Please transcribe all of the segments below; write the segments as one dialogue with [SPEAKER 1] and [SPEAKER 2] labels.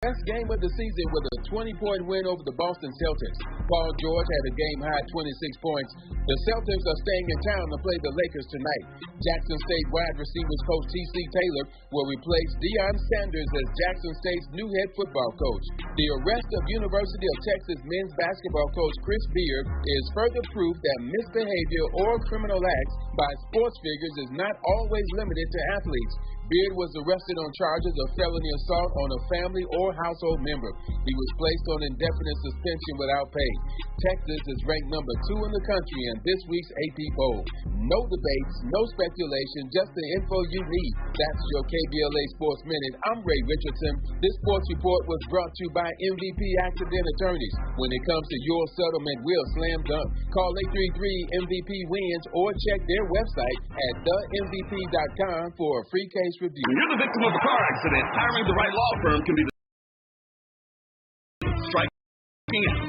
[SPEAKER 1] Best game of the season with a 20-point win over the Boston Celtics. Paul George had a game-high 26 points. The Celtics are staying in town to play the Lakers tonight. Jackson State wide receivers coach T.C. Taylor will replace Deion Sanders as Jackson State's new head football coach. The arrest of University of Texas men's basketball coach Chris Beard is further proof that misbehavior or criminal acts by sports figures is not always limited to athletes. Beard was arrested on charges of felony assault on a family or household member. He was placed on indefinite suspension without pay. Texas is ranked number 2 in the country in this week's AP poll. No debates, no speculation, just the info you need. That's your KBLA Sports Minute. I'm Ray Richardson. This sports report was brought to you by MVP Accident Attorneys. When it comes to your settlement, we'll slam dunk. Call 833-MVP-WINS or check their website at themvp.com for a free case review.
[SPEAKER 2] When you're the victim of a car accident, hiring the right law firm can be the strike.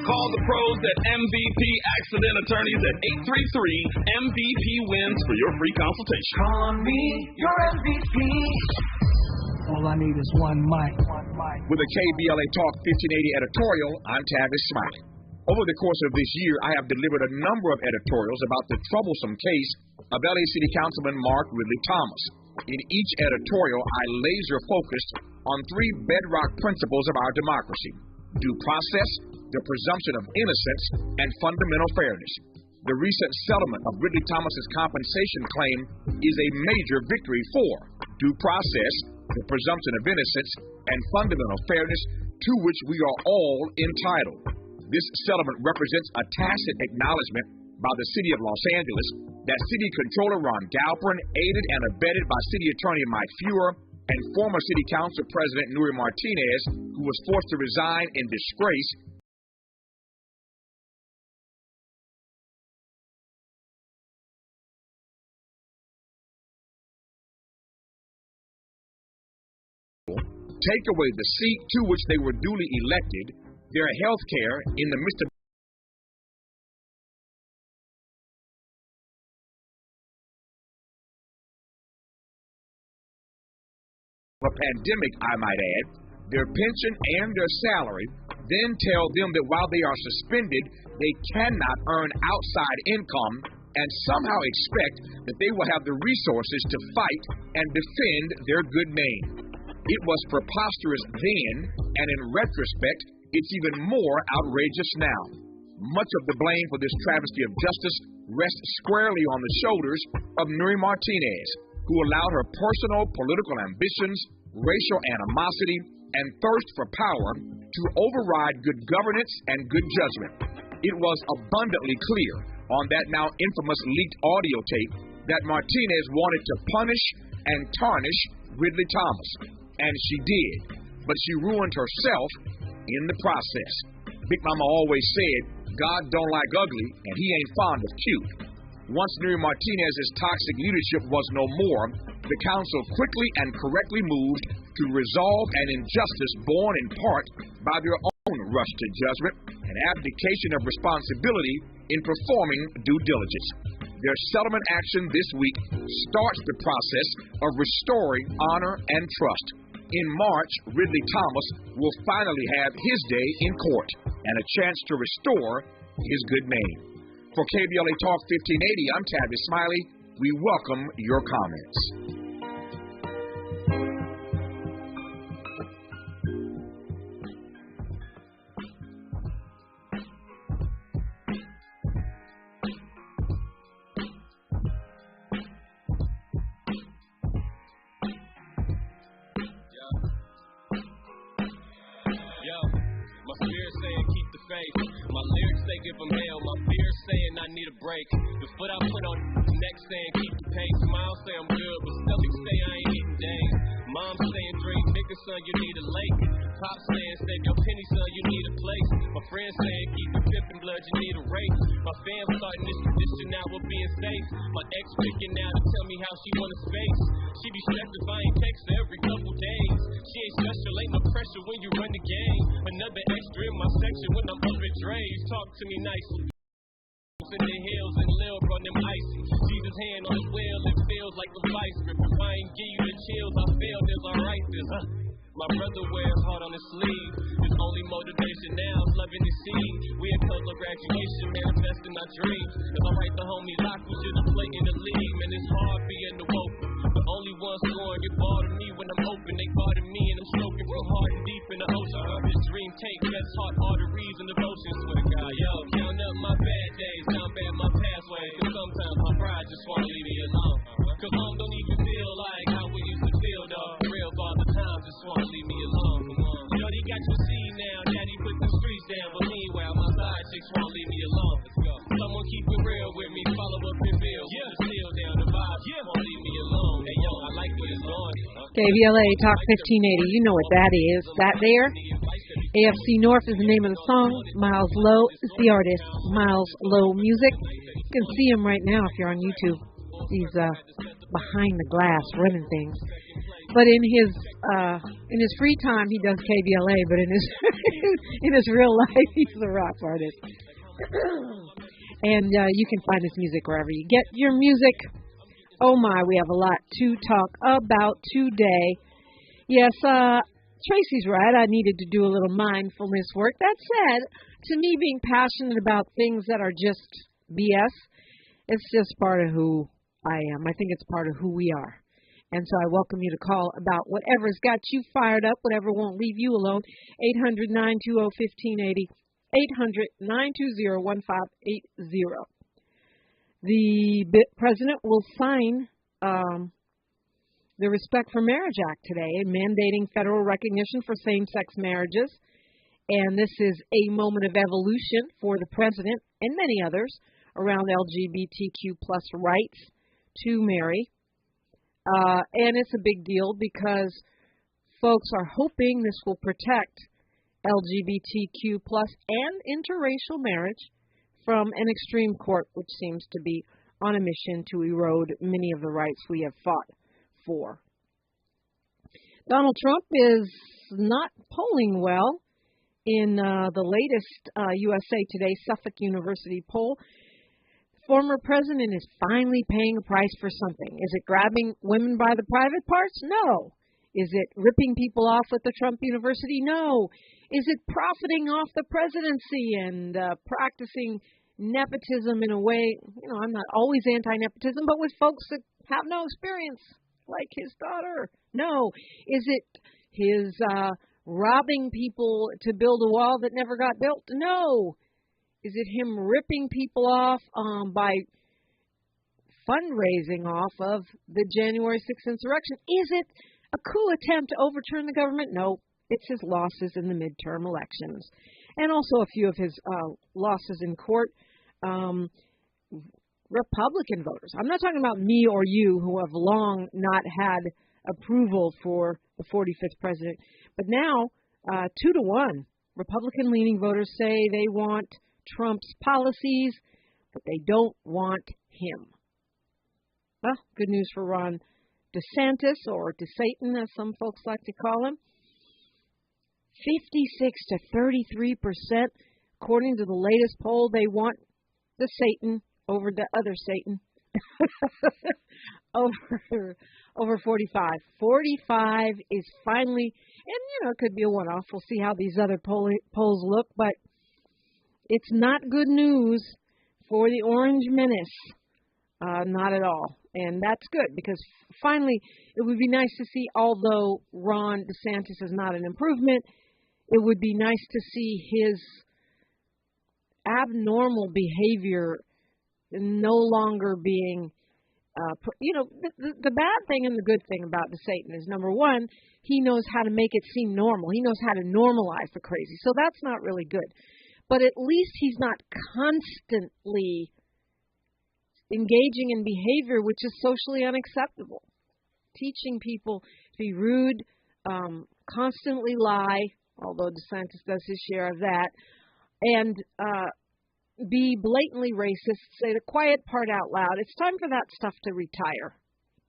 [SPEAKER 2] Call the pros at MVP Accident Attorneys at 833-MVP-WINS for your free consultation.
[SPEAKER 3] Call on me, your MVP. All I need is one mic.
[SPEAKER 4] With a KBLA Talk 1580 editorial, I'm Tavis Smiley. Over the course of this year, I have delivered a number of editorials about the troublesome case of LA City Councilman Mark Ridley Thomas. In each editorial, I laser focused on 3 bedrock principles of our democracy: due process, the presumption of innocence, and fundamental fairness. The recent settlement of Ridley Thomas's compensation claim is a major victory for due process, the presumption of innocence, and fundamental fairness to which we are all entitled. This settlement represents a tacit acknowledgement by the City of Los Angeles that City Controller Ron Galperin, aided and abetted by City Attorney Mike Feuer and former City Council President Nuri Martinez, who was forced to resign in disgrace, take away the seat to which they were duly elected, their health care in the midst of a pandemic, I might add, their pension and their salary, then tell them that while they are suspended, they cannot earn outside income, and somehow expect that they will have the resources to fight and defend their good name. It was preposterous then, and in retrospect, it's even more outrageous now. Much of the blame for this travesty of justice rests squarely on the shoulders of Nuri Martinez, who allowed her personal political ambitions, racial animosity, and thirst for power to override good governance and good judgment. It was abundantly clear on that now infamous leaked audio tape that Martinez wanted to punish and tarnish Ridley Thomas, and she did, but she ruined herself in the process. Big Mama always said, God don't like ugly, and he ain't fond of cute. Once Nuri Martinez's toxic leadership was no more, the council quickly and correctly moved to resolve an injustice born in part by their own rush to judgment and abdication of responsibility in performing due diligence. Their settlement action this week starts the process of restoring honor and trust. In March, Ridley Thomas will finally have his day in court and a chance to restore his good name. For KBLA Talk 1580, I'm Tavis Smiley. We welcome your comments.
[SPEAKER 5] My lyrics say give them hell, my fears saying I need a break. The foot I put on next saying keep the pace. Smile say I'm good, but stomach say I ain't eating days. Mom saying drink, nigga son you need a lake. Pop saying save your penny son you need a place. My friends saying keep the pimpin' blood you need a race. My fam starting this tradition now we're being safe. My ex picking out to tell me how she want a space. She be stressed if I ain't text her every couple days. She ain't special, ain't no pressure when you run the game. Another extra in my section when I'm under Dre's. Talk to me nicely. In the hills and Lil run them icy. Jesus' hand on the wheel, it feels like a vice grip. If I ain't give you the chills, I feel there's a I write this. My brother wears heart on his sleeve. His only motivation now is loving his seed. We at color graduation, manifesting our dreams. If I write the homie lock, we should've played in the league. Man, it's hard being the woke. The only one scoring, get ball to me when I'm open. They guarding me and I'm stroking from hard and deep in the ocean. This dream take best heart arteries and devotion. Swear to God, yo, count up my bad days, count back my pathways. Cause sometimes my pride just wanna leave me alone. Cause home don't even feel like how we used to feel, dog. Real father time just wanna leave me alone. Come on. Shorty got your seed now, daddy put the streets down. But meanwhile, my side chicks wanna leave me alone. Let's go. Someone keep it real with me, follow up and build. Yeah, still down the vibe, won't leave me alone. Hey yo, I like where it's going.
[SPEAKER 6] KBLA Talk 1580, you know what that is. That there, AFC North is the name of the song. Miles Lowe is the artist. Miles Lowe Music. You can see him right now if you're on YouTube. He's behind the glass running things. But in his free time, he does KBLA. But in his real life, he's a rock artist. And you can find his music wherever you get your music. Oh my, we have a lot to talk about today. Yes, Tracy's right. I needed to do a little mindfulness work. That said, to me, being passionate about things that are just BS, it's just part of who I am. I think it's part of who we are. And so I welcome you to call about whatever's got you fired up, whatever won't leave you alone. 800-920-1580. 800-920-1580. The president will sign the Respect for Marriage Act today, mandating federal recognition for same-sex marriages. And this is a moment of evolution for the president and many others around LGBTQ plus rights to marry. And it's a big deal because folks are hoping this will protect LGBTQ plus and interracial marriage from an extreme court, which seems to be on a mission to erode many of the rights we have fought for. Donald Trump is not polling well in the latest USA Today Suffolk University poll. Former president is finally paying a price for something. Is it grabbing women by the private parts? No. Is it ripping people off at the Trump University? No. Is it profiting off the presidency and practicing nepotism in a way, I'm not always anti-nepotism, but with folks that have no experience, like his daughter? No. Is it his robbing people to build a wall that never got built? No. Is it him ripping people off by fundraising off of the January 6th insurrection? Is it a coup attempt to overturn the government? No, it's his losses in the midterm elections. And also a few of his losses in court. Republican voters. I'm not talking about me or you who have long not had approval for the 45th president. But now, 2-1, Republican-leaning voters say they want Trump's policies, but they don't want him. Well, good news for Ron DeSantis, or DeSatan, as some folks like to call him. 56 to 33%, according to the latest poll, they want the Satan over the other Satan. over 45. 45 is finally, and it could be a one-off. We'll see how these other polls look, but it's not good news for the Orange Menace. Not at all. And that's good because finally it would be nice to see, although Ron DeSantis is not an improvement, it would be nice to see his abnormal behavior no longer being, the bad thing and the good thing about the Satan is, number one, he knows how to make it seem normal. He knows how to normalize the crazy. So that's not really good. But at least he's not constantly engaging in behavior which is socially unacceptable. Teaching people to be rude, constantly lie, although DeSantis does his share of that, and be blatantly racist, say the quiet part out loud. It's time for that stuff to retire,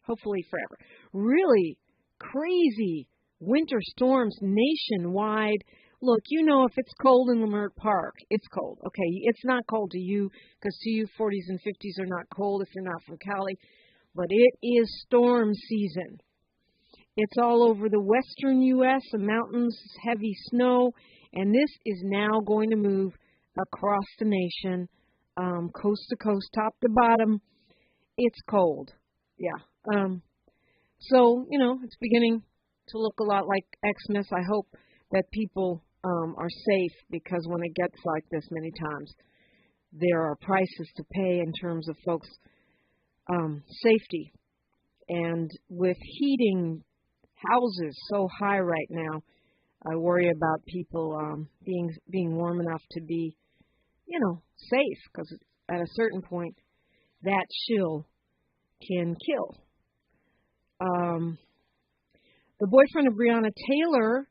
[SPEAKER 6] hopefully forever. Really crazy winter storms nationwide. Look, if it's cold in Leimert Park, it's cold. Okay, it's not cold to you because to you 40s and 50s are not cold if you're not from Cali. But it is storm season. It's all over the western U.S., the mountains, heavy snow, and this is now going to move across the nation, coast to coast, top to bottom. It's cold. Yeah. So, it's beginning to look a lot like Xmas. I hope that people are safe, because when it gets like this many times, there are prices to pay in terms of folks' safety. And with heating houses so high right now, I worry about people being warm enough to be, safe, because at a certain point, that chill can kill. The boyfriend of Breonna Taylor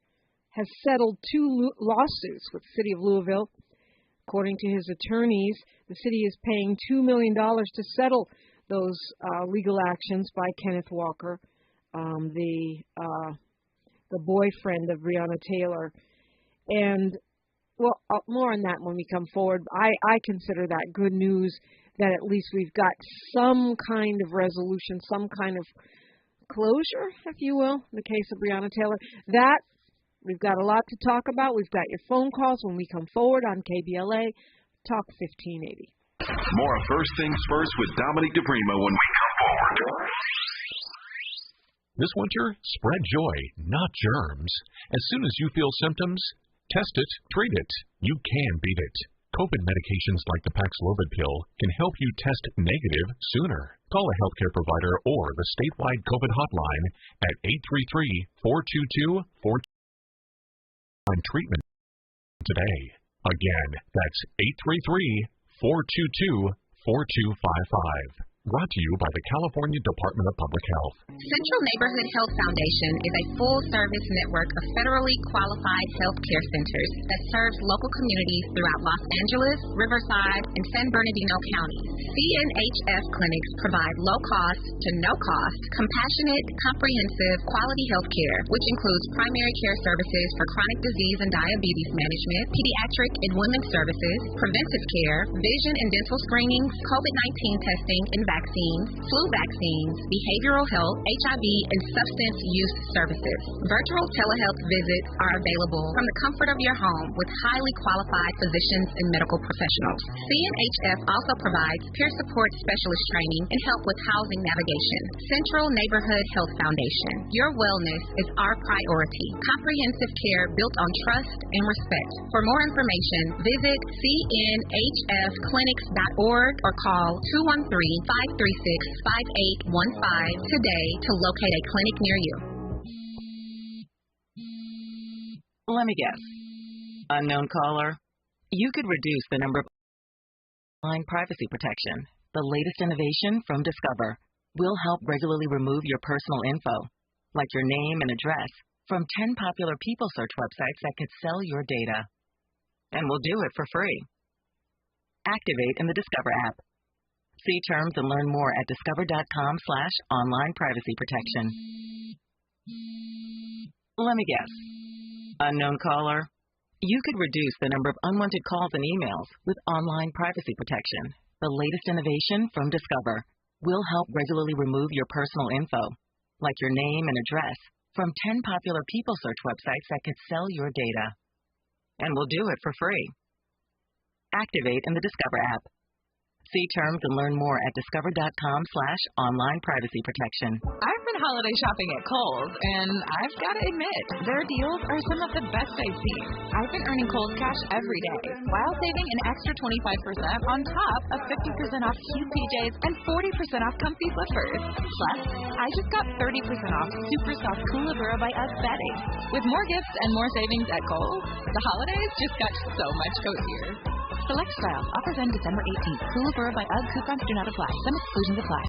[SPEAKER 6] has settled 2 lawsuits with the city of Louisville. According to his attorneys, the city is paying $2 million to settle those legal actions by Kenneth Walker, the boyfriend of Breonna Taylor. And, well, more on that when we come forward. I consider that good news, that at least we've got some kind of resolution, some kind of closure, if you will, in the case of Breonna Taylor. That, we've got a lot to talk about. We've got your phone calls when we come forward on KBLA, Talk 1580.
[SPEAKER 7] More First Things First with Dominique DiPrima when we come forward.
[SPEAKER 8] This winter, spread joy, not germs. As soon as you feel symptoms, test it, treat it. You can beat it. COVID medications like the Paxlovid pill can help you test negative sooner. Call a healthcare provider or the statewide COVID hotline at 833-422-4255 on treatment today. Again, that's 833-422-4255. Brought to you by the California Department of Public Health.
[SPEAKER 9] Central Neighborhood Health Foundation is a full-service network of federally qualified health care centers that serves local communities throughout Los Angeles, Riverside, and San Bernardino counties. CNHF clinics provide low-cost to no-cost, compassionate, comprehensive, quality health care, which includes primary care services for chronic disease and diabetes management, pediatric and women's services, preventive care, vision and dental screenings, COVID-19 testing and vaccines, flu vaccines, behavioral health, HIV, and substance use services. Virtual telehealth visits are available from the comfort of your home with highly qualified physicians and medical professionals. CNHF also provides peer support specialist training and help with housing navigation. Central Neighborhood Health Foundation. Your wellness is our priority. Comprehensive care built on trust and respect. For more information, visit cnhfclinics.org or call 213-536-5815 today to locate a clinic near you.
[SPEAKER 10] Let me guess. Unknown caller. You could reduce the number of online privacy protection. The latest innovation from Discover will help regularly remove your personal info, like your name and address, from 10 popular people search websites that could sell your data. And we'll do it for free. Activate in the Discover app. See terms and learn more at discover.com/online privacy protection. Let me guess. Unknown caller. You could reduce the number of unwanted calls and emails with online privacy protection. The latest innovation from Discover will help regularly remove your personal info, like your name and address, from 10 popular people search websites that could sell your data. And we'll do it for free. Activate in the Discover app. See terms and learn more at discover.com/online privacy protection.
[SPEAKER 11] I've been holiday shopping at Kohl's, and I've got to admit, their deals are some of the best I've seen. I've been earning Kohl's cash every day, while saving an extra 25% on top of 50% off cute PJs and 40% off comfy slippers. Plus, I just got 30% off super soft Koolavura by Ugg bedding. With more gifts and more savings at Kohl's, the holidays just got so much cozier. Select styles. Offers end December 18th. Koolavura by Ugg. Coupons do not apply. Some exclusions apply.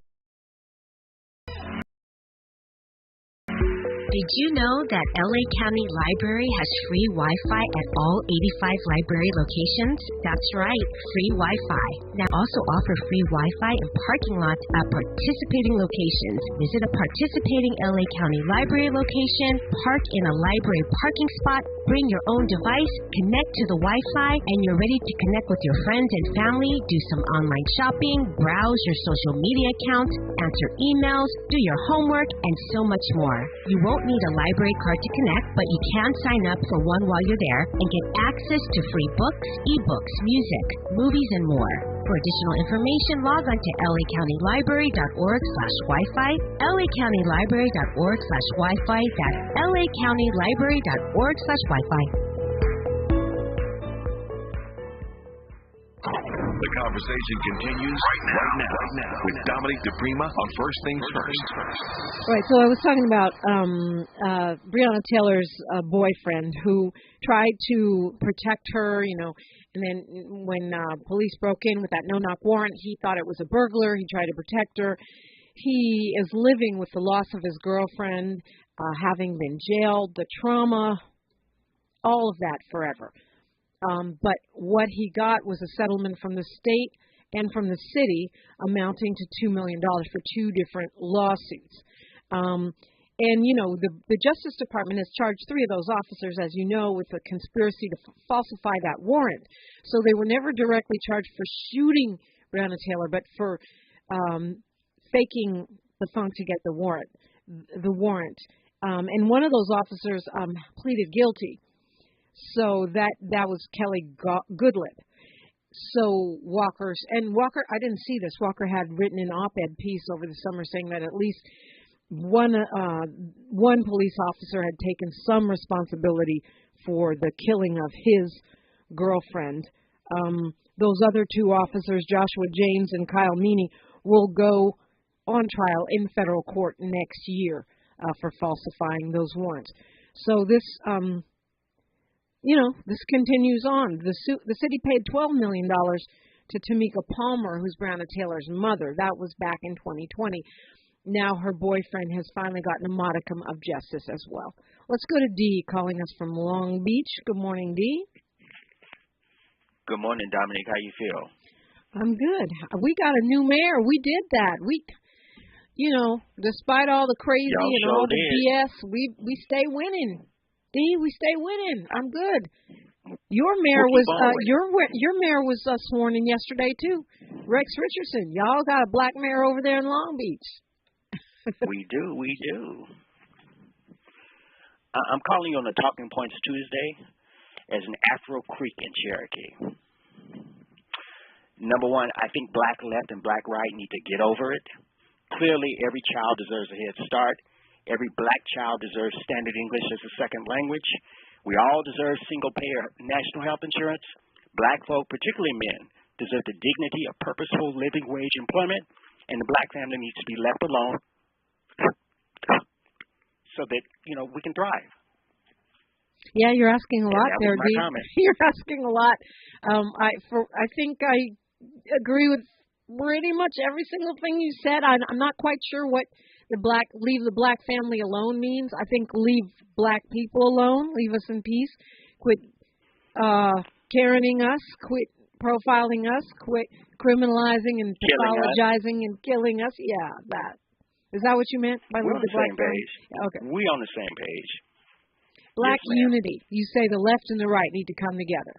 [SPEAKER 12] Did you know that LA County Library has free Wi-Fi at all 85 library locations? That's right, free Wi-Fi. Now also offer free Wi-Fi in parking lots at participating locations. Visit a participating LA County Library location, park in a library parking spot, Bring your own device, connect to the Wi-Fi, and you're ready to connect with your friends and family, do some online shopping, browse your social media accounts, answer emails, do your homework, and so much more. You won't need a library card to connect, but you can sign up for one while you're there and get access to free books, ebooks, music, movies, and more. For additional information, log on to lacountylibrary.org/Wi-Fi, lacountylibrary.org/Wi-Fi, that's lacountylibrary.org/Wi-Fi.
[SPEAKER 7] The conversation continues right now with Dominique DiPrima on First Things First.
[SPEAKER 6] Right, so I was talking about Breonna Taylor's boyfriend who tried to protect her, and then when police broke in with that no-knock warrant, he thought it was a burglar. He tried to protect her. He is living with the loss of his girlfriend, having been jailed, the trauma, all of that forever. But what he got was a settlement from the state and from the city amounting to $2 million for two different lawsuits. And, the Justice Department has charged three of those officers, as you know, with a conspiracy to falsify that warrant. So they were never directly charged for shooting Breonna Taylor, but for faking the funk to get the warrant. And one of those officers pleaded guilty. So that was Kelly Goodlett. So Walker, I didn't see this. Walker had written an op-ed piece over the summer saying that at least one police officer had taken some responsibility for the killing of his girlfriend. Those other two officers, Joshua James and Kyle Meany, will go on trial in federal court next year for falsifying those warrants. So this this continues on. The city paid $12 million to Tamika Palmer, who's Breonna Taylor's mother. That was back in 2020. Now her boyfriend has finally gotten a modicum of justice as well. Let's go to Dee, calling us from Long Beach. Good morning, Dee.
[SPEAKER 13] Good morning, Dominique. How you feel?
[SPEAKER 6] I'm good. We got a new mayor. We did that. Despite all the crazy and all the BS, we stay winning. Dee, we stay winning. I'm good. Your mayor was sworn in yesterday too, Rex Richardson. Y'all got a black mayor over there in Long Beach.
[SPEAKER 13] We do. I'm calling you on the Talking Points Tuesday as an Afro Creek in Cherokee. Number one, I think black left and black right need to get over it. Clearly, every child deserves a head start. Every black child deserves standard English as a second language. We all deserve single-payer national health insurance. Black folk, particularly men, deserve the dignity of purposeful living wage employment, and the black family needs to be left alone so that, we can thrive.
[SPEAKER 6] Yeah, you're asking a lot there, Dee. You're asking a lot. I think I agree with pretty much every single thing you said. I'm not quite sure what leave the black family alone means. I think leave black people alone, leave us in peace, quit tyranning us, quit profiling us, quit criminalizing and pathologizing and killing us. Yeah, that. Is that what you meant by
[SPEAKER 13] We're
[SPEAKER 6] leave
[SPEAKER 13] on
[SPEAKER 6] the black
[SPEAKER 13] same page.
[SPEAKER 6] Okay.
[SPEAKER 13] We're on the same page.
[SPEAKER 6] Black
[SPEAKER 13] yes,
[SPEAKER 6] unity. You say the left and the right need to come together.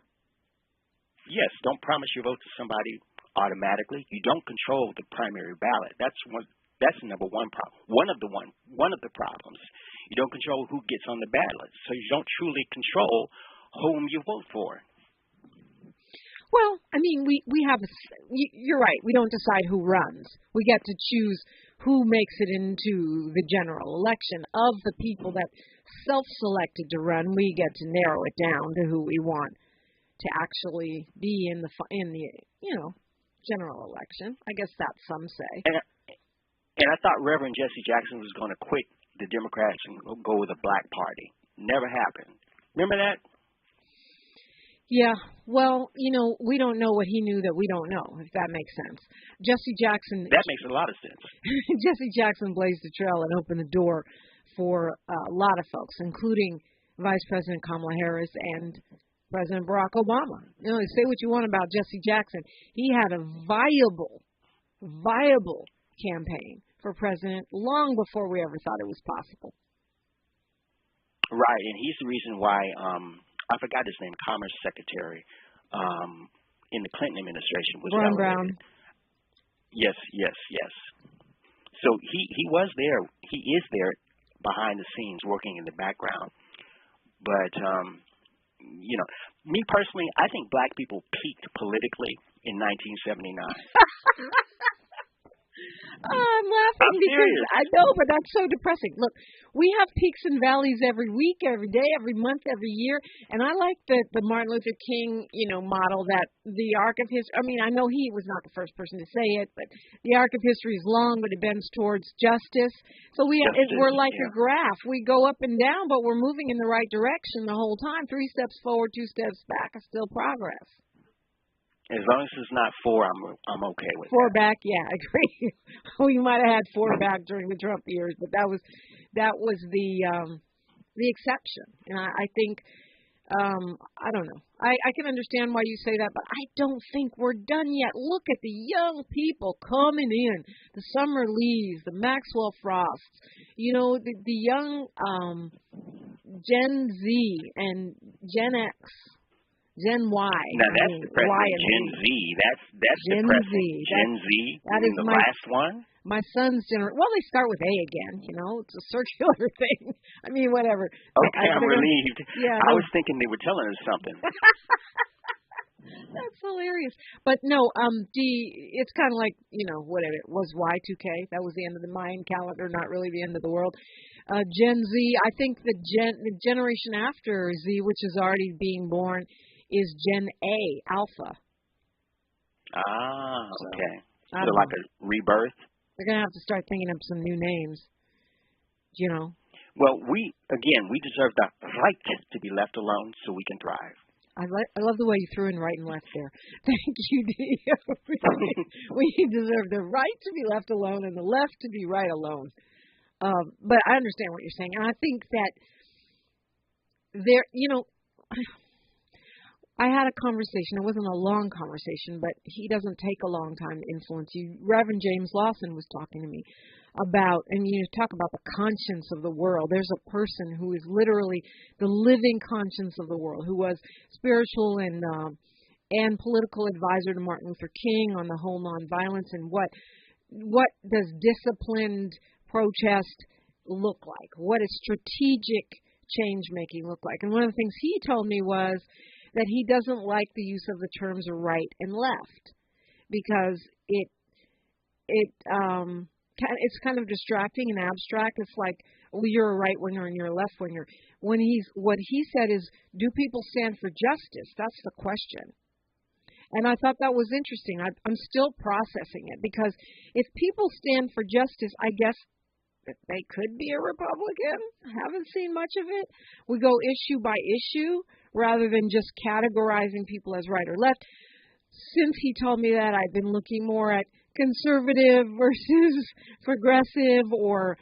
[SPEAKER 13] Yes, don't promise your vote to somebody automatically. You don't control the primary ballot. That's the number one problem. One of the problems. You don't control who gets on the ballot, so you don't truly control whom you vote for.
[SPEAKER 6] Well, I mean, we have. You're right. We don't decide who runs. We get to choose who makes it into the general election. Of the people that self-selected to run, we get to narrow it down to who we want to actually be in the general election. I guess that's some say.
[SPEAKER 13] And I thought Reverend Jesse Jackson was going to quit the Democrats and go with a black party. Never happened. Remember that?
[SPEAKER 6] Yeah, well, we don't know what he knew that we don't know, if that makes sense. Jesse Jackson...
[SPEAKER 13] That makes a lot of sense.
[SPEAKER 6] Jesse Jackson blazed the trail and opened the door for a lot of folks, including Vice President Kamala Harris and President Barack Obama. Say what you want about Jesse Jackson. He had a viable campaign for president long before we ever thought it was possible.
[SPEAKER 13] Right, and he's the reason why I forgot his name, Commerce Secretary in the Clinton administration was
[SPEAKER 6] Ron
[SPEAKER 13] elevated.
[SPEAKER 6] Brown.
[SPEAKER 13] Yes. So he was there. He is there behind the scenes, working in the background. But me personally, I think black people peaked politically in 1979.
[SPEAKER 6] I'm laughing because
[SPEAKER 13] serious.
[SPEAKER 6] I know, but that's so depressing. Look, we have peaks and valleys every week, every day, every month, every year, and I like the Martin Luther King, model that the arc of history. I mean, I know he was not the first person to say it, but the arc of history is long, but it bends towards justice. So we're like a graph. We go up and down, but we're moving in the right direction the whole time. 3 steps forward, 2 steps back is still progress.
[SPEAKER 13] As long as it's not 4, I'm okay with
[SPEAKER 6] 4 back, yeah, I agree. We might have had 4 back during the Trump years, but that was the exception. And I think I don't know. I can understand why you say that, but I don't think we're done yet. Look at the young people coming in, the Summer Lees, the Maxwell Frosts, the young Gen Z and Gen X. Gen Y.
[SPEAKER 13] Now that's depressing. Gen Z. That's
[SPEAKER 6] Gen
[SPEAKER 13] depressing. Gen Z.
[SPEAKER 6] That is
[SPEAKER 13] the last one.
[SPEAKER 6] My son's generation. Well, they start with A again. It's a circular thing. I mean, whatever.
[SPEAKER 13] Okay, I'm relieved.
[SPEAKER 6] Yeah,
[SPEAKER 13] I was thinking they were telling us something.
[SPEAKER 6] That's hilarious. But no, it's kind of like whatever it was. Y2K. That was the end of the Mayan calendar, not really the end of the world. Gen Z. I think the generation after Z, which is already being born, is Gen A, Alpha.
[SPEAKER 13] Ah, okay. So like a rebirth?
[SPEAKER 6] They're going to have to start thinking up some new names,
[SPEAKER 13] Well, we deserve the right to be left alone so we can thrive.
[SPEAKER 6] I love the way you threw in right and left there. Thank you, Dee. We deserve the right to be left alone and the left to be right alone. But I understand what you're saying. And I think that I had a conversation. It wasn't a long conversation, but he doesn't take a long time to influence you. Reverend James Lawson was talking to me about, and talk about the conscience of the world. There's a person who is literally the living conscience of the world, who was spiritual and political advisor to Martin Luther King on the whole nonviolence and what does disciplined protest look like? What does strategic change making look like? And one of the things he told me was that he doesn't like the use of the terms right and left because it's kind of distracting and abstract. It's like, you're a right winger and you're a left winger. What he said is, do people stand for justice? That's the question. And I thought that was interesting. I'm still processing it because if people stand for justice, I guess that they could be a Republican. I haven't seen much of it. We go issue by issue rather than just categorizing people as right or left. Since he told me that, I've been looking more at conservative versus progressive or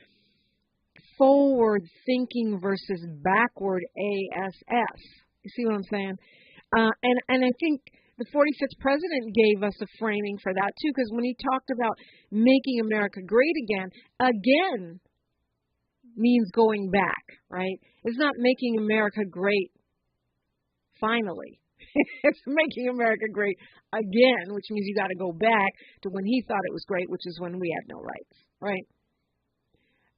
[SPEAKER 6] forward thinking versus backward ASS. You see what I'm saying? And I think the 46th president gave us a framing for that, too, because when he talked about making America great again means going back, right? It's not making America great finally. It's making America great again, which means you got to go back to when he thought it was great, which is when we had no rights, right?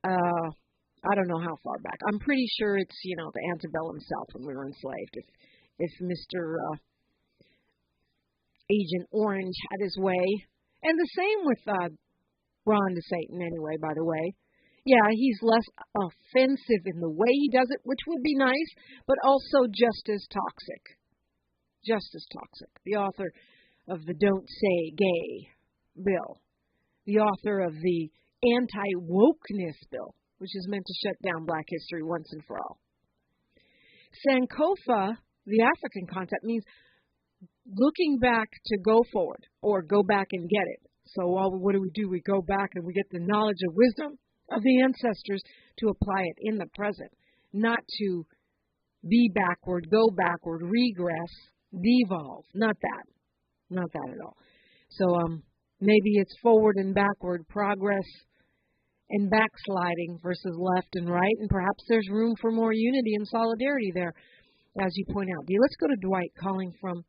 [SPEAKER 6] I don't know how far back. I'm pretty sure it's, the antebellum South when we were enslaved. If Mr. Agent Orange had his way. And the same with Ron DeSatan anyway, by the way. Yeah, he's less offensive in the way he does it, which would be nice, but also just as toxic. Just as toxic. The author of the Don't Say Gay bill. The author of the Anti-Wokeness bill, which is meant to shut down Black history once and for all. Sankofa, the African concept, means looking back to go forward or go back and get it. So what do? We go back and we get the knowledge and wisdom of the ancestors to apply it in the present, not to be backward, go backward, regress, devolve. Not that at all. So maybe it's forward and backward progress and backsliding versus left and right, and perhaps there's room for more unity and solidarity there, as you point out. Let's go to Dwight calling from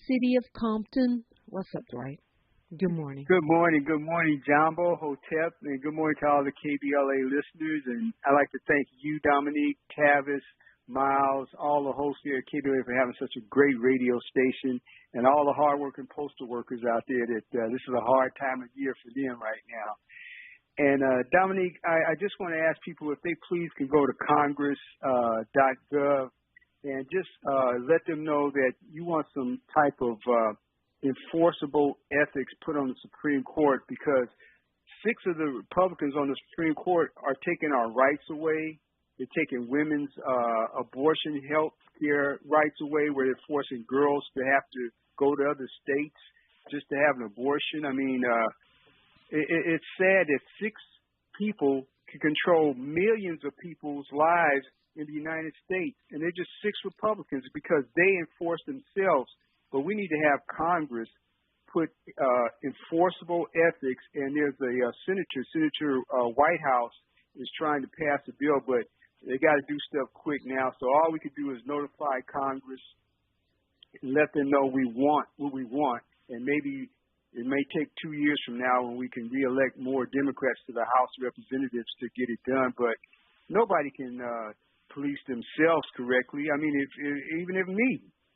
[SPEAKER 6] City of Compton. What's up, Dwight? Good morning.
[SPEAKER 14] Good morning. Good morning, Jambo, Hotep, and good morning to all the KBLA listeners. And I'd like to thank you, Dominique, Tavis, Miles, all the hosts here at KBLA for having such a great radio station, and all the hardworking postal workers out there that this is a hard time of year for them right now. And Dominique, I just want to ask people if they please can go to congress.gov and just let them know that you want some type of enforceable ethics put on the Supreme Court, because 6 of the Republicans on the Supreme Court are taking our rights away. They're taking women's abortion health care rights away, where they're forcing girls to have to go to other states just to have an abortion. I mean, it's sad that 6 people can control millions of people's lives in the United States, and they're just 6 Republicans because they enforce themselves. But we need to have Congress put enforceable ethics, and there's a Senator Whitehouse is trying to pass a bill, but they got to do stuff quick now. So all we could do is notify Congress and let them know we want what we want, and maybe it may take 2 years from now when we can reelect more Democrats to the House of Representatives to get it done. But nobody can police themselves correctly. I mean, even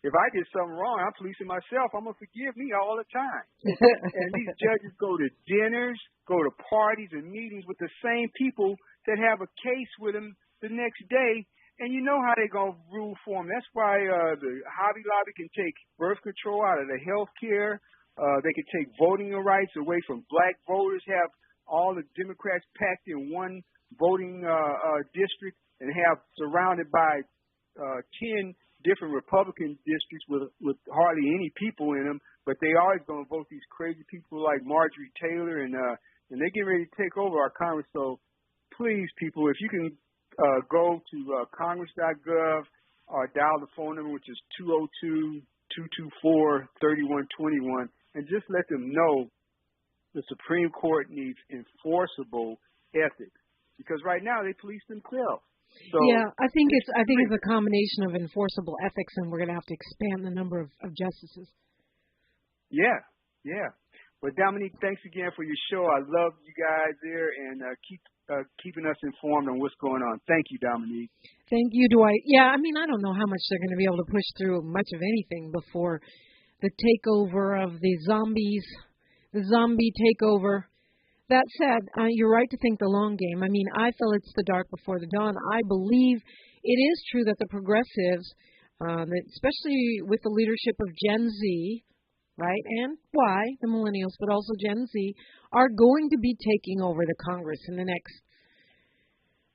[SPEAKER 14] if I did something wrong, I'm policing myself. I'm going to forgive me all the time. And these judges go to dinners, go to parties and meetings with the same people that have a case with them the next day, and you know how they're going to rule for them. That's why the Hobby Lobby can take birth control out of the health care. They can take voting rights away from black voters, have all the Democrats packed in one voting district, and have surrounded by 10 different Republican districts with hardly any people in them, but they always going to vote these crazy people like Marjorie Taylor, and they're getting ready to take over our Congress. So please, people, if you can go to congress.gov or dial the phone number, which is 202-224-3121, and just let them know the Supreme Court needs enforceable ethics, because right now they police themselves. So,
[SPEAKER 6] yeah, I think it's a combination of enforceable ethics, and we're going to have to expand the number of justices.
[SPEAKER 14] Yeah. Well, Dominique, thanks again for your show. I love you guys there, and keep keeping us informed on what's going on. Thank you, Dominique.
[SPEAKER 6] Thank you, Dwight. Yeah, I mean, I don't know how much they're going to be able to push through much of anything before the takeover of the zombies, the zombie takeover. That said, you're right to think the long game. I mean, I feel it's the dark before the dawn. I believe it is true that the progressives, especially with the leadership of Gen Z, right, and the millennials, but also Gen Z, are going to be taking over the Congress in the next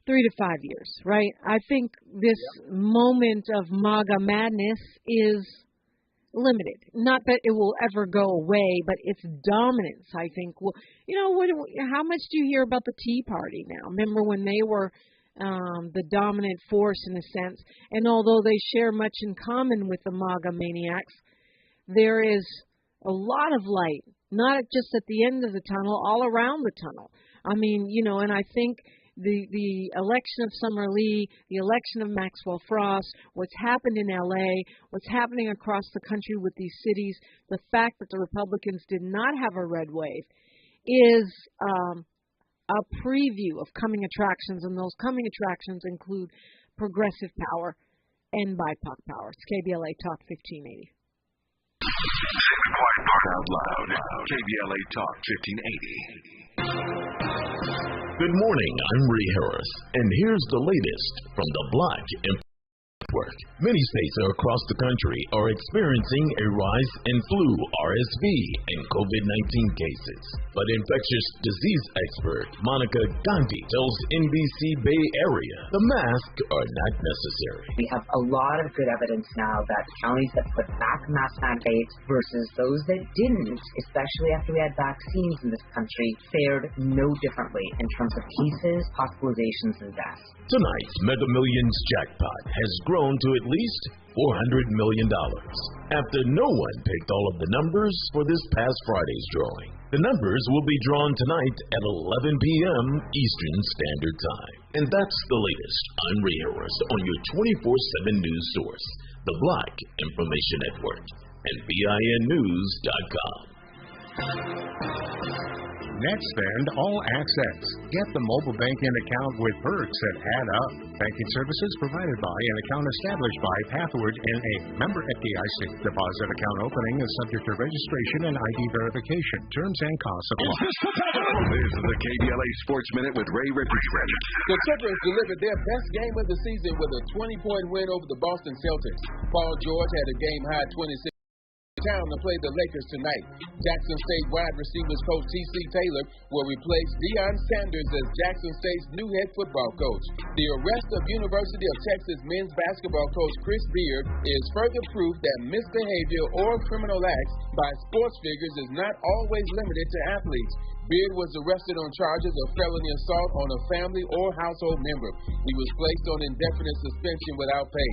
[SPEAKER 6] 3 to 5 years, right? I think this moment of MAGA madness is limited. Not that it will ever go away, but its dominance, I think, will. How much do you hear about the Tea Party now? Remember when they were the dominant force in a sense, and although they share much in common with the MAGA maniacs, there is a lot of light, not just at the end of the tunnel, all around the tunnel. I mean, and I think the election of Summer Lee, the election of Maxwell Frost, what's happened in L.A., what's happening across the country with these cities, the fact that the Republicans did not have a red wave is a preview of coming attractions, and those coming attractions include progressive power and BIPOC power. It's KBLA Talk 1580.
[SPEAKER 7] Out loud. KBLA Talk 1580.
[SPEAKER 15] Good morning, I'm Ray Harris, and here's the latest from the Black Network. Many states across the country are experiencing a rise in flu, RSV, and COVID-19 cases. But infectious disease expert Monica Gandhi tells NBC Bay Area the masks are not necessary.
[SPEAKER 16] We have a lot of good evidence now that counties that put back mask mandates versus those that didn't, especially after we had vaccines in this country, fared no differently in terms of cases, hospitalizations, and deaths.
[SPEAKER 15] Tonight's Mega Millions jackpot has grown grown to at least $400 million after no one picked all of the numbers for this past Friday's drawing. The numbers will be drawn tonight at 11 p.m. Eastern Standard Time. And that's the latest. I'm Ray Harris on your 24/7 news source, the Black Information Network, and BINnews.com.
[SPEAKER 17] NetSpend All Access. Get the mobile banking account with perks that add up. Banking services provided by an account established by Pathward NA. Member FDIC. Deposit account opening is subject to registration and ID verification. Terms and costs apply.
[SPEAKER 7] This is the KBLA Sports Minute with Ray Richardson.
[SPEAKER 1] The Clippers delivered their best game of the season with a 20-point win over the Boston Celtics. Paul George had a game-high 26 town to play the Lakers tonight. Jackson State wide receivers coach T.C. Taylor will replace Deion Sanders as Jackson State's new head football coach. The arrest of University of Texas men's basketball coach Chris Beard is further proof that misbehavior or criminal acts by sports figures is not always limited to athletes. Beard was arrested on charges of felony assault on a family or household member. He was placed on indefinite suspension without pay.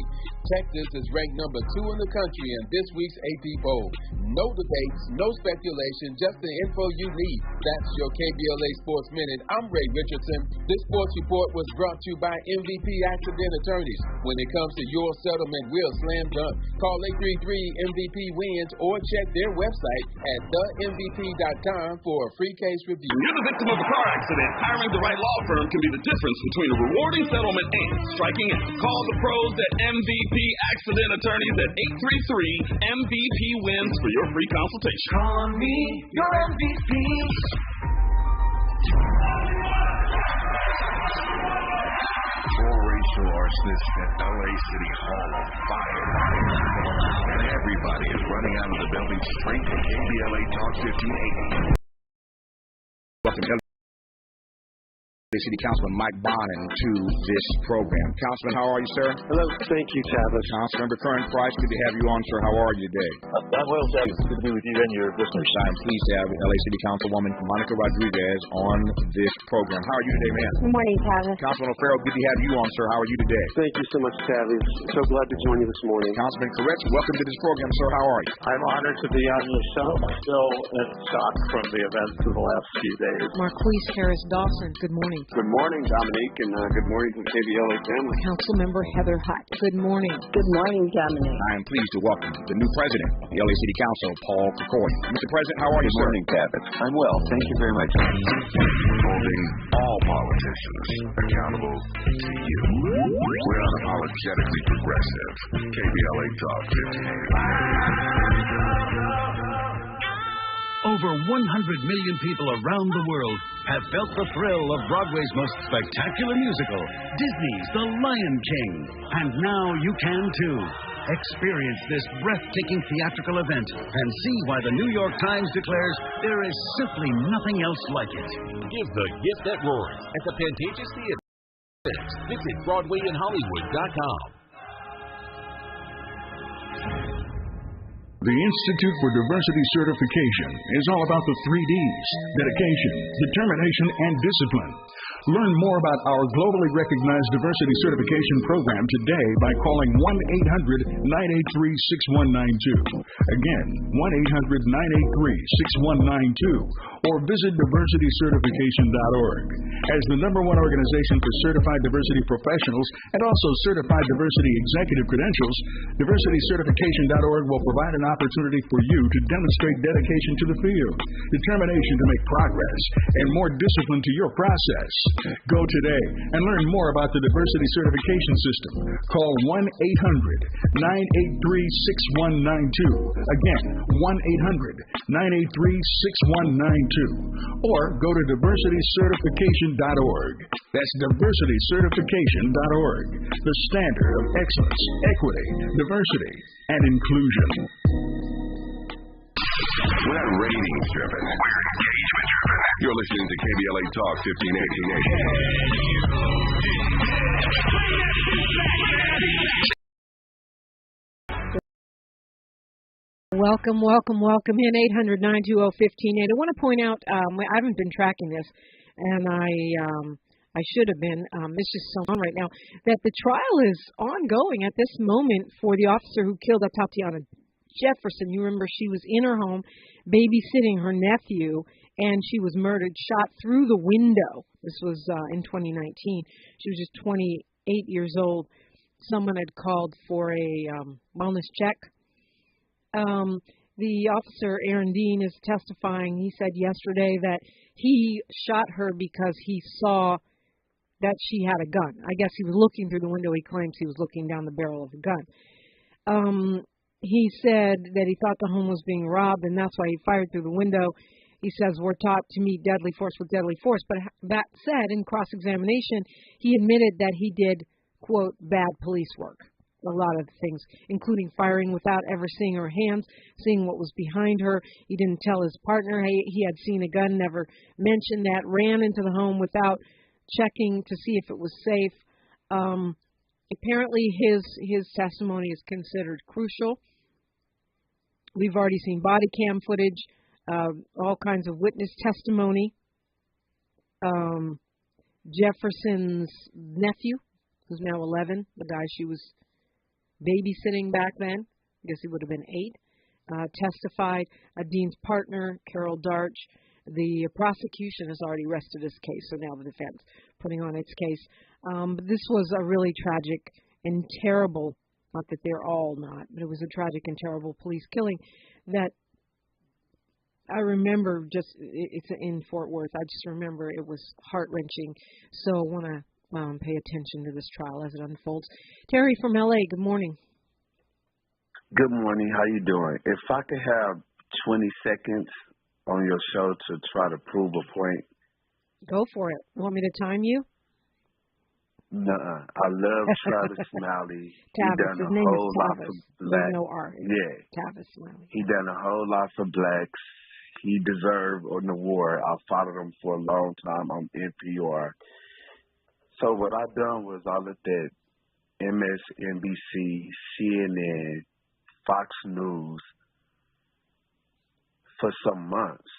[SPEAKER 1] Texas is ranked number 2 in the country in this week's AP poll. No debates, no speculation, just the info you need. That's your KBLA Sports Minute. I'm Ray Richardson. This sports report was brought to you by MVP Accident Attorneys. When it comes to your settlement, we'll slam dunk. Call 833-MVP-WINS or check their website at themvp.com for a free case review.
[SPEAKER 2] When you're the victim of a car accident, hiring the right law firm can be the difference between a rewarding settlement and striking out. Call the pros at MVP Accident Attorneys at 833-MVP-WINS for your free consultation.
[SPEAKER 3] Call me your MVP.
[SPEAKER 7] Four racial arsonists at LA City Hall on fire. And everybody is running out of the building straight to KBLA Talk 1580.
[SPEAKER 4] Welcome, City Councilman Mike Bonin to this program. Councilman, how are you, sir?
[SPEAKER 18] Hello. Thank you, Tavis.
[SPEAKER 4] Councilmember Curran Price, good to have you on, sir. How are you today?
[SPEAKER 18] I'm well, Tavis. Good to be with you and your listeners.
[SPEAKER 4] I'm pleased to have LA City Councilwoman Monica Rodriguez on this program. How are you today, ma'am?
[SPEAKER 19] Good morning, Tavis.
[SPEAKER 4] Councilman O'Farrell, good to have you on, sir. How are you today?
[SPEAKER 18] Thank you so much, Tavis. So glad to join you this morning.
[SPEAKER 4] Councilman Koretz, welcome to this program, sir. How are you?
[SPEAKER 18] I'm honored to be on your show. I'm still in shock from the events of the last few days.
[SPEAKER 6] Marquise Harris Dawson, good morning.
[SPEAKER 18] Good morning, Dominique, and good morning to the KBLA family.
[SPEAKER 6] Councilmember Heather Hutt, good morning.
[SPEAKER 19] Good morning, Dominique.
[SPEAKER 4] I am pleased to welcome the new president of the LA City Council, Paul Kikoy. Mr. President, how are you, sir?
[SPEAKER 18] Good morning, Tavis. I'm well. Thank you very much.
[SPEAKER 7] Holding all politicians accountable to you. We're unapologetically progressive. KBLA Talk 1580.
[SPEAKER 20] Over 100 million people around the world have felt the thrill of Broadway's most spectacular musical, Disney's The Lion King. And now you can too. Experience this breathtaking theatrical event and see why the New York Times declares there is simply nothing else like it.
[SPEAKER 8] Give the gift at Rory at the Pantages Theater. Visit BroadwayInHollywood.com.
[SPEAKER 21] The Institute for Diversity Certification is all about the 3 Ds: dedication, determination, and discipline. Learn more about our globally recognized diversity certification program today by calling 1-800-983-6192. Again, 1-800-983-6192. Or visit diversitycertification.org. As the #1 organization for certified diversity professionals and also certified diversity executive credentials, diversitycertification.org will provide an opportunity for you to demonstrate dedication to the field, determination to make progress, and more discipline to your process. Go today and learn more about the diversity certification system. Call 1-800-983-6192. Again, 1-800-983-6192. Or go to diversitycertification.org. That's diversitycertification.org. The standard of excellence, equity, diversity, and inclusion.
[SPEAKER 7] We're not ratings driven. We're engagement driven. You're listening to KBLA Talk 1580.
[SPEAKER 6] Welcome in 800-920-1580. I want to point out, I haven't been tracking this, and I I should have been. It's just so on right now that the trial is ongoing at this moment for the officer who killed Tatiana Jefferson. You remember she was in her home babysitting her nephew, and she was murdered, shot through the window. This was in 2019. She was just 28 years old. Someone had called for a wellness check. The officer, Aaron Dean, is testifying. He said yesterday that he shot her because he saw that she had a gun. I guess he was looking through the window. He claims he was looking down the barrel of the gun. He said that he thought the home was being robbed, and that's why he fired through the window. He says we're taught to meet deadly force with deadly force. But that said, in cross-examination, he admitted that he did, quote, bad police work. A lot of things, including firing without ever seeing her hands, seeing what was behind her. He didn't tell his partner he had seen a gun, never mentioned that, ran into the home without checking to see if it was safe. Apparently his testimony is considered crucial. We've already seen body cam footage, all kinds of witness testimony. Jefferson's nephew, who's now 11, the guy she was babysitting back then, I guess he would have been 8, testified. Dean's partner, Carol Darch. The prosecution has already rested this case, so now the defense putting on its case. But this was a really tragic and terrible, not that they're all not, but it was a tragic and terrible police killing that I remember it's in Fort Worth. I just remember it was heart-wrenching. So I want to pay attention to this trial as it unfolds. Terry from LA, good morning.
[SPEAKER 5] Good morning. How you doing? If I could have 20 seconds on your show to try to prove a point.
[SPEAKER 6] Go for it. Want me to time you?
[SPEAKER 5] Nuh-uh. I love Travis Smiley.
[SPEAKER 6] Tavis. His name is Tavis.
[SPEAKER 5] There's
[SPEAKER 6] no R.
[SPEAKER 5] Yeah.
[SPEAKER 6] Tavis Smiley.
[SPEAKER 5] He done a whole lot for blacks. He deserved an award. I followed him for a long time on NPR. So what I done was I looked at MSNBC, CNN, Fox News for some months.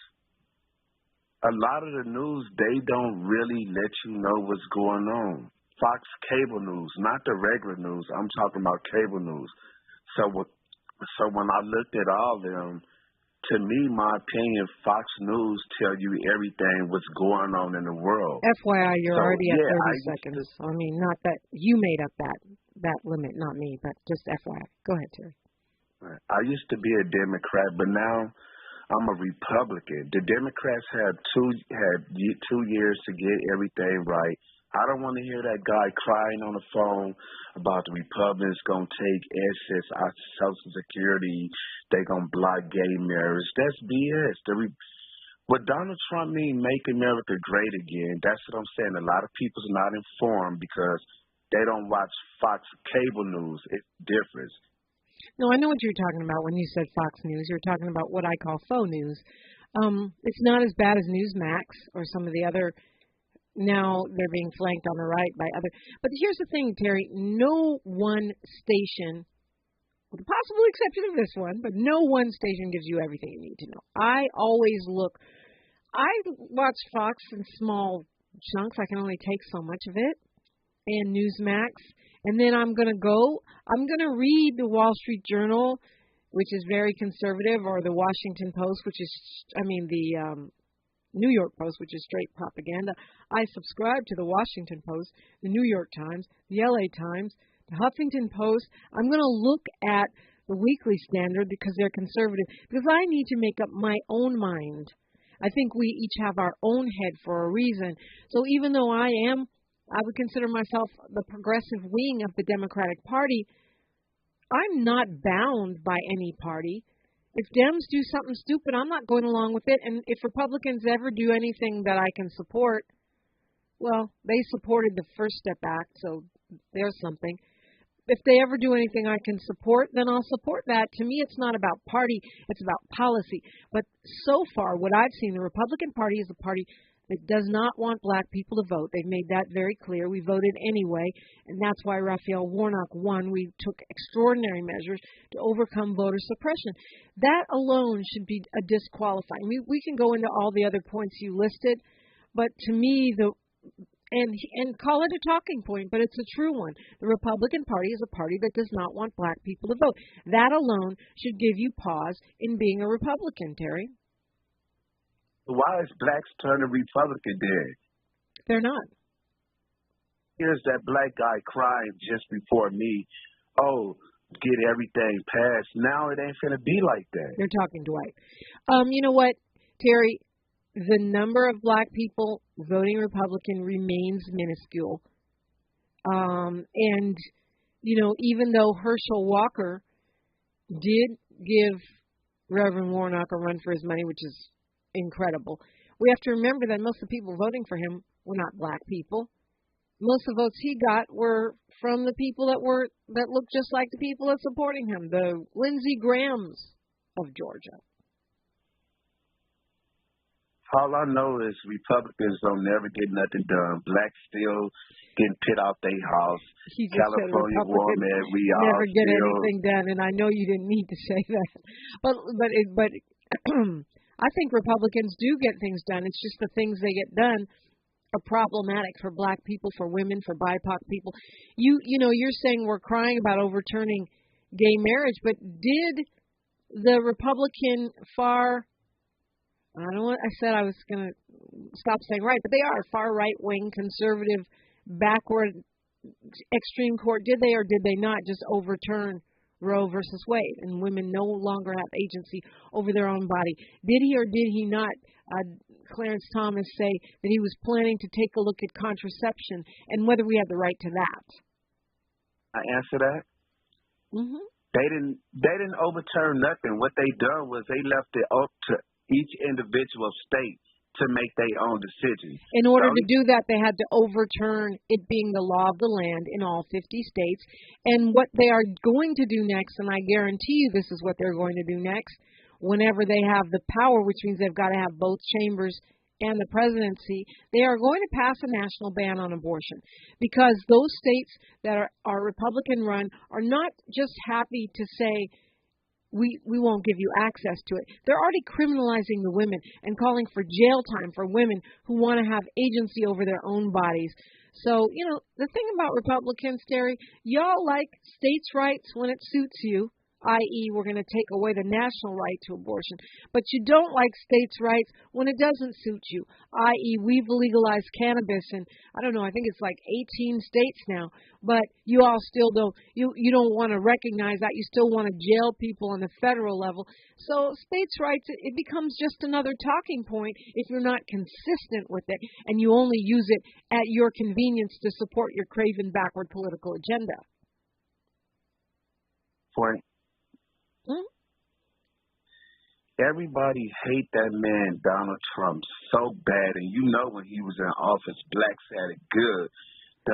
[SPEAKER 5] A lot of the news, they don't really let you know what's going on. Fox cable news, not the regular news. I'm talking about cable news. So when I looked at all of them, to me, my opinion, Fox News tell you everything what's going on in the world.
[SPEAKER 6] FYI, you're already at 30 seconds.
[SPEAKER 5] To,
[SPEAKER 6] I mean, not that you made up that limit, not me, but just FYI. Go ahead, Terry.
[SPEAKER 5] I used to be a Democrat, but now I'm a Republican. The Democrats had 2 years to get everything right. I don't want to hear that guy crying on the phone about the Republicans going to take assets out of Social Security. They're going to block gay marriage. That's BS. What Donald Trump mean, make America great again, that's what I'm saying. A lot of people's not informed because they don't watch Fox cable news. It's different.
[SPEAKER 6] No, I know what you're talking about when you said Fox News. You're talking about what I call faux news. It's not as bad as Newsmax or some of the other. Now they're being flanked on the right by other. But here's the thing, Terry. No one station, with the possible exception of this one, but no one station gives you everything you need to know. I always look. I watch Fox in small chunks. I can only take so much of it. And Newsmax. And then I'm going to read the Wall Street Journal, which is very conservative, or the Washington Post, which is, the New York Post, which is straight propaganda. I subscribe to the Washington Post, the New York Times, the LA Times, the Huffington Post. I'm going to look at the Weekly Standard because they're conservative, because I need to make up my own mind. I think we each have our own head for a reason. So even though I would consider myself the progressive wing of the Democratic Party, I'm not bound by any party. If Dems do something stupid, I'm not going along with it. And if Republicans ever do anything that I can support, well, they supported the First Step Act, so there's something. If they ever do anything I can support, then I'll support that. To me, it's not about party, it's about policy. But so far, what I've seen, the Republican Party is a party that does not want black people to vote. They've made that very clear. We voted anyway, and that's why Raphael Warnock won. We took extraordinary measures to overcome voter suppression. That alone should be a disqualifying. We can go into all the other points you listed, but to me, and call it a talking point, but it's a true one. The Republican Party is a party that does not want black people to vote. That alone should give you pause in being a Republican, Terry.
[SPEAKER 5] Why is blacks turning Republican then?
[SPEAKER 6] They're not.
[SPEAKER 5] Here's that black guy crying just before me. Oh, get everything passed. Now it ain't finna be like that.
[SPEAKER 6] They're talking Dwight. You know what, Terry? The number of black people voting Republican remains minuscule. And, you know, even though Herschel Walker did give Reverend Warnock a run for his money, which is incredible, we have to remember that most of the people voting for him were not black people. Most of the votes he got were from the people that looked just like the people that supporting him, the Lindsey Grahams of Georgia.
[SPEAKER 5] All I know is Republicans don't never get nothing done. Blacks still getting pit out their house. California woman, we all
[SPEAKER 6] never get
[SPEAKER 5] still
[SPEAKER 6] anything done, and I know you didn't need to say that, but I think Republicans do get things done. It's just the things they get done are problematic for black people, for women, for BIPOC people. You know, you're saying we're crying about overturning gay marriage, but did the Republican I said I was going to stop saying right, but they are far right-wing, conservative, backward, extreme court. Did they or did they not just overturn Roe versus Wade, and women no longer have agency over their own body? Did he or did he not, Clarence Thomas, say that he was planning to take a look at contraception and whether we have the right to that?
[SPEAKER 5] I answer that.
[SPEAKER 6] Mm-hmm.
[SPEAKER 5] They didn't overturn nothing. What they done was they left it up to each individual state to make their own decisions.
[SPEAKER 6] In order to do that, they had to overturn it being the law of the land in all 50 states. And what they are going to do next, and I guarantee you this is what they're going to do next, whenever they have the power, which means they've got to have both chambers and the presidency, they are going to pass a national ban on abortion, because those states that are Republican-run are not just happy to say, we won't give you access to it. They're already criminalizing the women and calling for jail time for women who want to have agency over their own bodies. So, you know, the thing about Republicans, Terry, y'all like states' rights when it suits you, i.e. we're going to take away the national right to abortion. But you don't like states' rights when it doesn't suit you, i.e. we've legalized cannabis in, I don't know, I think it's like 18 states now. But you all still don't, you don't want to recognize that. You still want to jail people on the federal level. So states' rights, it becomes just another talking point if you're not consistent with it and you only use it at your convenience to support your craven backward political agenda.
[SPEAKER 5] Point. Everybody hate that man Donald Trump so bad, and you know when he was in office, blacks had it good.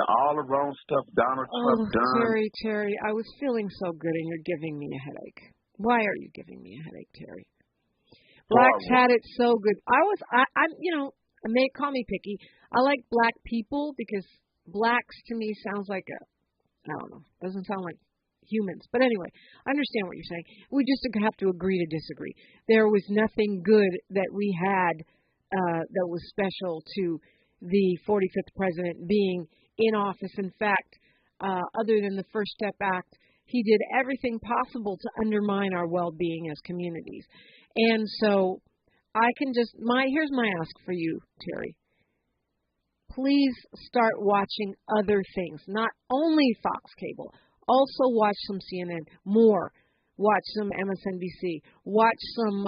[SPEAKER 5] All the wrong stuff Donald Trump done.
[SPEAKER 6] Terry, I was feeling so good, and you're giving me a headache. Why are you giving me a headache, Terry? Blacks had it so good. They call me picky. I like black people because blacks to me sounds like doesn't sound like humans. But anyway, I understand what you're saying. We just have to agree to disagree. There was nothing good that we had that was special to the 45th president being in office. In fact, other than the First Step Act, he did everything possible to undermine our well-being as communities. And so I can here's my ask for you, Terry. Please start watching other things, not only Fox Cable. Also watch some CNN, more. Watch some MSNBC. Watch some,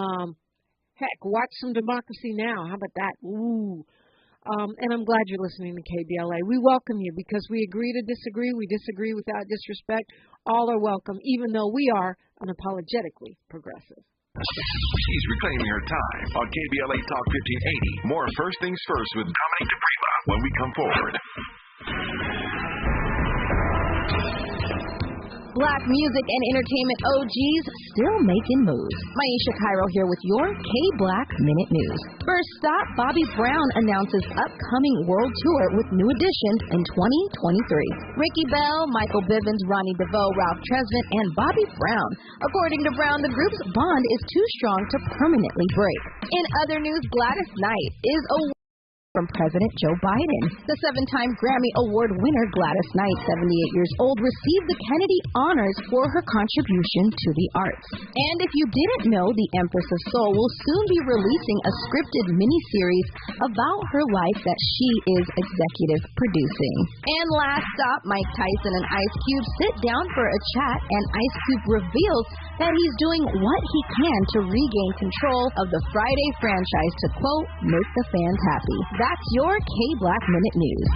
[SPEAKER 6] watch some Democracy Now! How about that? Ooh. And I'm glad you're listening to KBLA. We welcome you because we agree to disagree. We disagree without disrespect. All are welcome, even though we are unapologetically progressive.
[SPEAKER 7] She's reclaiming her time on KBLA Talk 1580. More First Things First with Dominique DiPrima when we come forward.
[SPEAKER 9] Black music and entertainment OGs still making moves. Maisha Cairo here with your K-Black Minute News. First stop, Bobby Brown announces upcoming world tour with new additions in 2023. Ricky Bell, Michael Bivins, Ronnie DeVoe, Ralph Tresvant, and Bobby Brown. According to Brown, the group's bond is too strong to permanently break. In other news, Gladys Knight is a from President Joe Biden. The 7-time Grammy Award winner Gladys Knight, 78 years old, received the Kennedy Honors for her contribution to the arts. And if you didn't know, the Empress of Soul will soon be releasing a scripted miniseries about her life that she is executive producing. And last stop, Mike Tyson and Ice Cube sit down for a chat, and Ice Cube reveals that he's doing what he can to regain control of the Friday franchise to, quote, make the fans happy. That's your K-Black Minute News.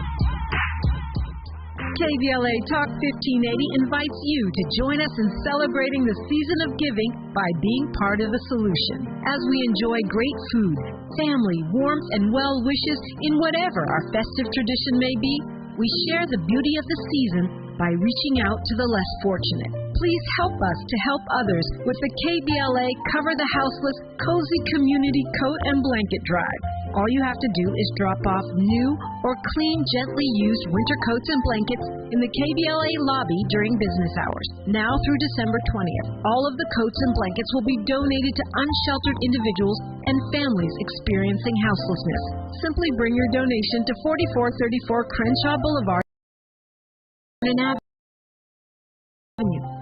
[SPEAKER 6] KBLA Talk 1580 invites you to join us in celebrating the season of giving by being part of the solution. As we enjoy great food, family, warmth, and well wishes in whatever our festive tradition may be, we share the beauty of the season by reaching out to the less fortunate. Please help us to help others with the KBLA Cover the Houseless Cozy Community Coat and Blanket Drive. All you have to do is drop off new or clean, gently used winter coats and blankets in the KBLA lobby during business hours. Now through December 20th, all of the coats and blankets will be donated to unsheltered individuals and families experiencing houselessness. Simply bring your donation to 4434 Crenshaw Boulevard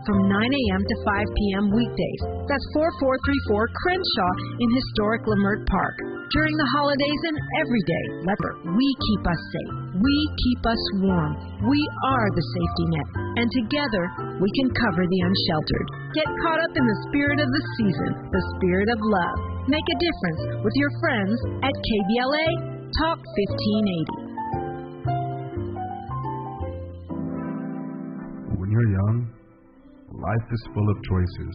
[SPEAKER 6] from 9 a.m. to 5 p.m. weekdays. That's 4434 Crenshaw in historic Leimert Park. During the holidays and every day, we keep us safe. We keep us warm. We are the safety net. And together, we can cover the unsheltered. Get caught up in the spirit of the season, the spirit of love. Make a difference with your friends at KBLA Talk 1580.
[SPEAKER 10] When you're young, life is full of choices.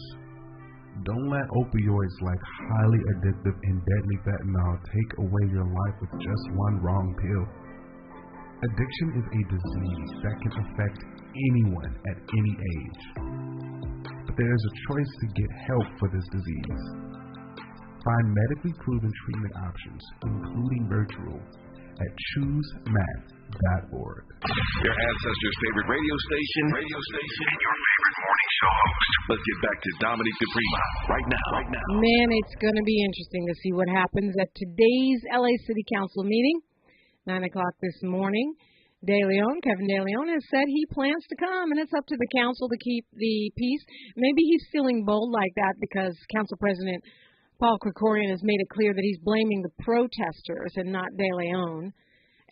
[SPEAKER 10] Don't let opioids like highly addictive and deadly fentanyl take away your life with just one wrong pill. Addiction is a disease that can affect anyone at any age. But there is a choice to get help for this disease. Find medically proven treatment options, including virtual, at choosemat.org.
[SPEAKER 7] Your ancestors' favorite radio station, and your favorite morning show host. Let's get back to Dominique DiPrima right now.
[SPEAKER 6] Man, it's going to be interesting to see what happens at today's LA City Council meeting, 9 o'clock this morning. Kevin De Leon has said he plans to come, and it's up to the council to keep the peace. Maybe he's feeling bold like that because Council President Paul Krikorian has made it clear that he's blaming the protesters and not De Leon,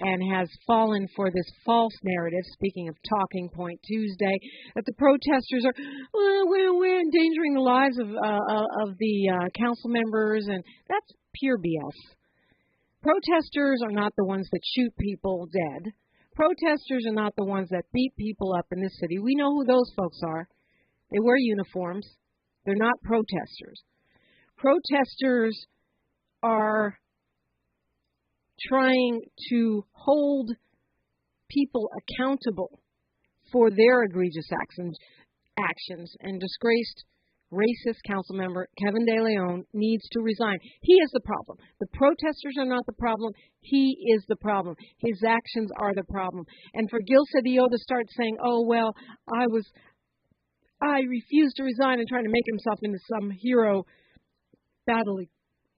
[SPEAKER 6] and has fallen for this false narrative, speaking of Talking Point Tuesday, that the protesters are we're endangering the lives of the council members, and that's pure BS. Protesters are not the ones that shoot people dead. Protesters are not the ones that beat people up in this city. We know who those folks are. They wear uniforms. They're not protesters. Protesters are trying to hold people accountable for their egregious actions, and disgraced racist council member Kevin De Leon needs to resign. He is the problem. The protesters are not the problem. He is the problem. His actions are the problem. And for Gil Cedillo to start saying, oh, well, I refused to resign, and trying to make himself into some hero battling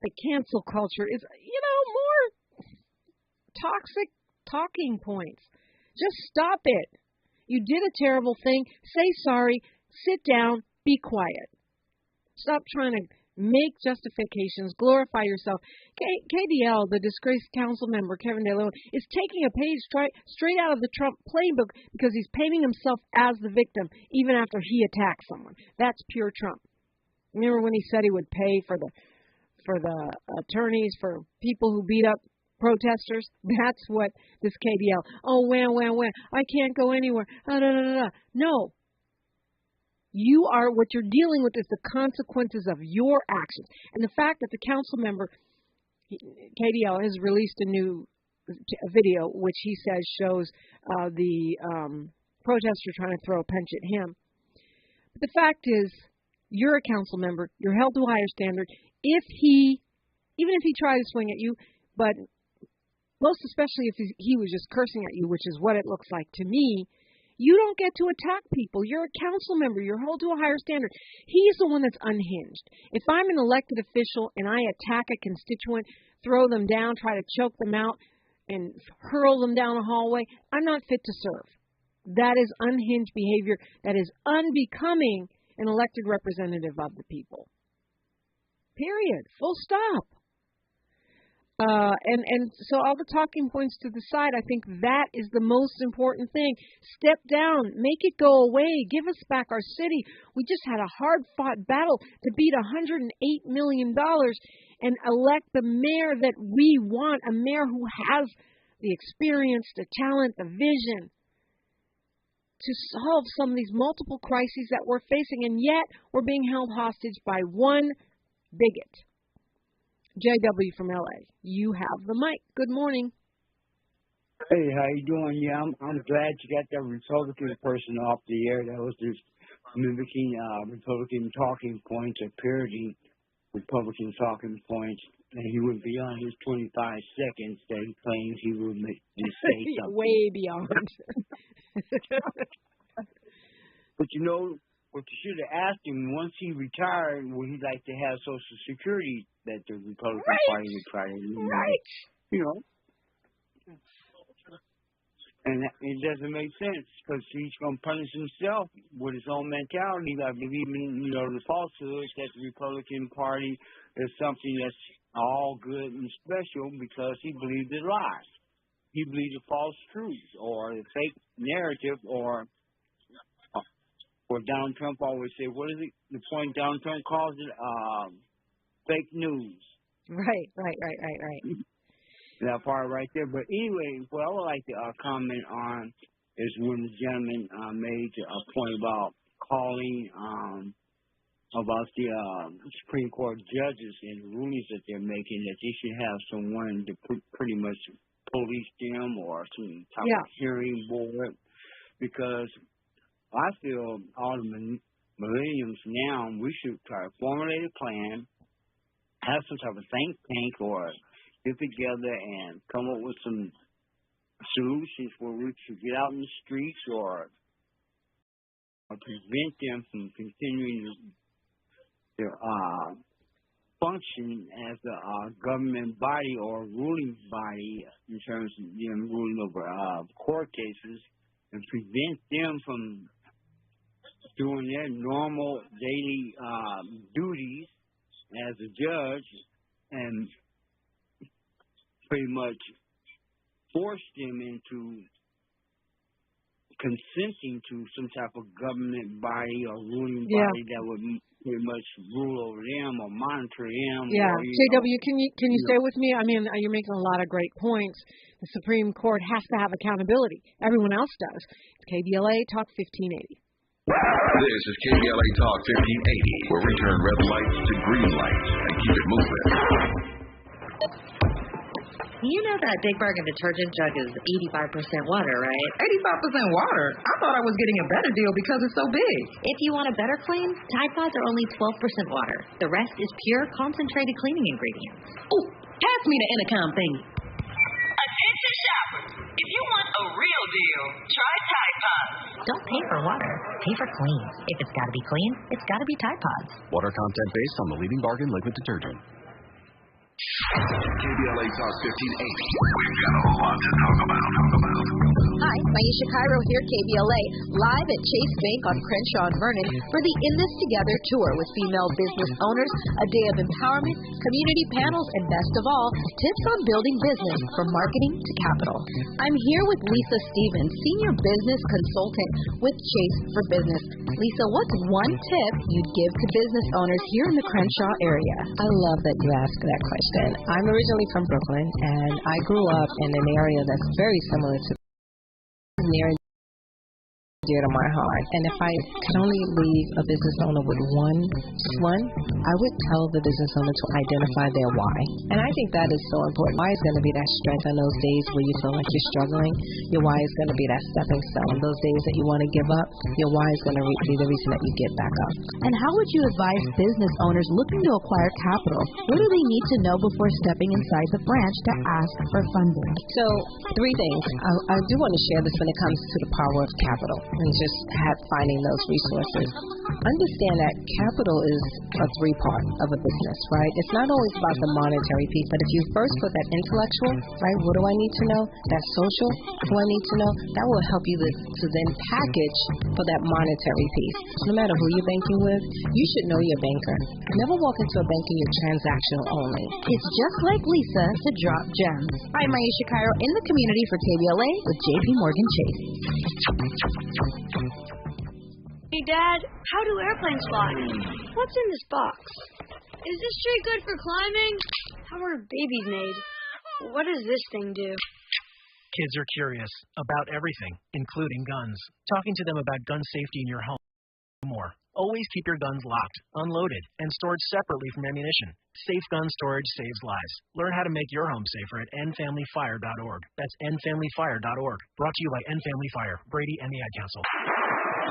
[SPEAKER 6] the cancel culture is, more toxic talking points. Just stop it. You did a terrible thing. Say sorry. Sit down. Be quiet. Stop trying to make justifications. Glorify yourself. KDL, the disgraced council member, Kevin De Leon, is taking a page straight out of the Trump playbook because he's painting himself as the victim even after he attacks someone. That's pure Trump. Remember when he said he would pay for the attorneys for people who beat up protesters? That's what this KDL. Oh, when I can't go anywhere. No. What you're dealing with is the consequences of your actions. And the fact that the council member, KDL, has released a new video, which he says shows the protester trying to throw a punch at him. But the fact is, you're a council member. You're held to a higher standard. Even if he tried to swing at you, but most especially if he was just cursing at you, which is what it looks like to me, you don't get to attack people. You're a council member. You're held to a higher standard. He's the one that's unhinged. If I'm an elected official and I attack a constituent, throw them down, try to choke them out, and hurl them down a hallway. I'm not fit to serve. That is unhinged behavior. That is unbecoming an elected representative of the people. Period. Full stop. And so all the talking points to the side, I think that is the most important thing. Step down. Make it go away. Give us back our city. We just had a hard-fought battle to beat $108 million and elect the mayor that we want, a mayor who has the experience, the talent, the vision to solve some of these multiple crises that we're facing, and yet we're being held hostage by one bigot. JW from LA, you have the mic. Good morning.
[SPEAKER 11] Hey, how you doing? Yeah, I'm glad you got that Republican person off the air. That was just mimicking Republican talking points or parroting Republican talking points. And he went beyond his 25 seconds that he claims he would just say something.
[SPEAKER 6] Way beyond.
[SPEAKER 11] But you know, what you should have asked him once he retired, would he like to have Social Security that the Republican Party would try to use?
[SPEAKER 6] Right.
[SPEAKER 11] You know. And it doesn't make sense because he's going to punish himself with his own mentality by believing, the falsehoods that the Republican Party is something that's all good and special because he believes in lies. He believes in false truths or the fake narrative or Donald Trump always say, what is it? The point Donald Trump calls it fake news.
[SPEAKER 6] Right.
[SPEAKER 11] That part right there. But anyway, what I would like to comment on is when the gentleman made a point about calling about the Supreme Court judges and rulings that they're making, that they should have someone to pretty much police them or some type of hearing board, because I feel all the millenniums now, we should try to formulate a plan, have some type of think tank or get together and come up with some solutions where we should get out in the streets or prevent them from continuing to function as a government body or ruling body in terms of them ruling over court cases, and prevent them from doing their normal daily duties as a judge and pretty much force them into consenting to some type of government body or ruling body that would pretty much rule over them or monitor them.
[SPEAKER 6] Yeah,
[SPEAKER 11] or,
[SPEAKER 6] JW, can you stay with me? I mean, you're making a lot of great points. The Supreme Court has to have accountability. Everyone else does. KBLA Talk 1580.
[SPEAKER 7] This is KBLA Talk 1580, where we turn red lights to green lights and keep it moving.
[SPEAKER 22] You know that Big Bargain detergent jug is 85% water, right? 85% water? I thought I was getting a better deal because it's so big.
[SPEAKER 12] If you want a better clean, Tide Pods are only 12% water. The rest is pure, concentrated cleaning ingredients.
[SPEAKER 22] Oh, pass me the intercom thing.
[SPEAKER 23] Attention shoppers. If you want a real deal, try Tide Pods.
[SPEAKER 12] Don't pay for water. Pay for clean. If it's got to be clean, it's got to be Tide Pods.
[SPEAKER 24] Water content based on the leading bargain liquid detergent.
[SPEAKER 7] KBLA Talk 1580. We've got a lot to talk about.
[SPEAKER 9] Hi, Maisha Cairo here, KBLA, live at Chase Bank on Crenshaw and Vernon for the In This Together tour with female business owners, a day of empowerment, community panels, and best of all, tips on building business from marketing to capital. I'm here with Lisa Stevens, Senior Business Consultant with Chase for Business. Lisa, what's one tip you'd give to business owners here in the Crenshaw area?
[SPEAKER 25] I love that you asked that question. I'm originally from Brooklyn, and I grew up in an area that's very similar to near and dear to my heart. And if I could only leave a business owner with one, I would tell the business owner to identify their why. And I think that is so important. Why is going to be that strength on those days where you feel like you're struggling. Your why is going to be that stepping stone. Those days that you want to give up, your why is going to be the reason that you get back up.
[SPEAKER 9] And how would you advise business owners looking to acquire capital? What do they need to know before stepping inside the branch to ask for funding?
[SPEAKER 25] So, three things. I do want to share this when it comes to the power of capital and just finding those resources. understand that capital is a three-part of a business, right? It's not always about the monetary piece, but if you first put that intellectual, right, what do I need to know? That social, what do I need to know? That will help you to then package for that monetary piece. No matter who you're banking with, you should know your banker. Never walk into a bank and you're transactional only.
[SPEAKER 9] It's just like Lisa to drop gems. I'm Maisha Cairo in the community for KBLA with JP Morgan Chase.
[SPEAKER 13] Hey, Dad, how do airplanes fly? What's in this box? Is this tree good for climbing? How are babies made? What does this thing do?
[SPEAKER 14] Kids are curious about everything, including guns. Talking to them about gun safety in your home. More. Always keep your guns locked, unloaded, and stored separately from ammunition. Safe gun storage saves lives. Learn how to make your home safer at endfamilyfire.org. That's endfamilyfire.org. Brought to you by End Family Fire, Brady, and the Ad Council.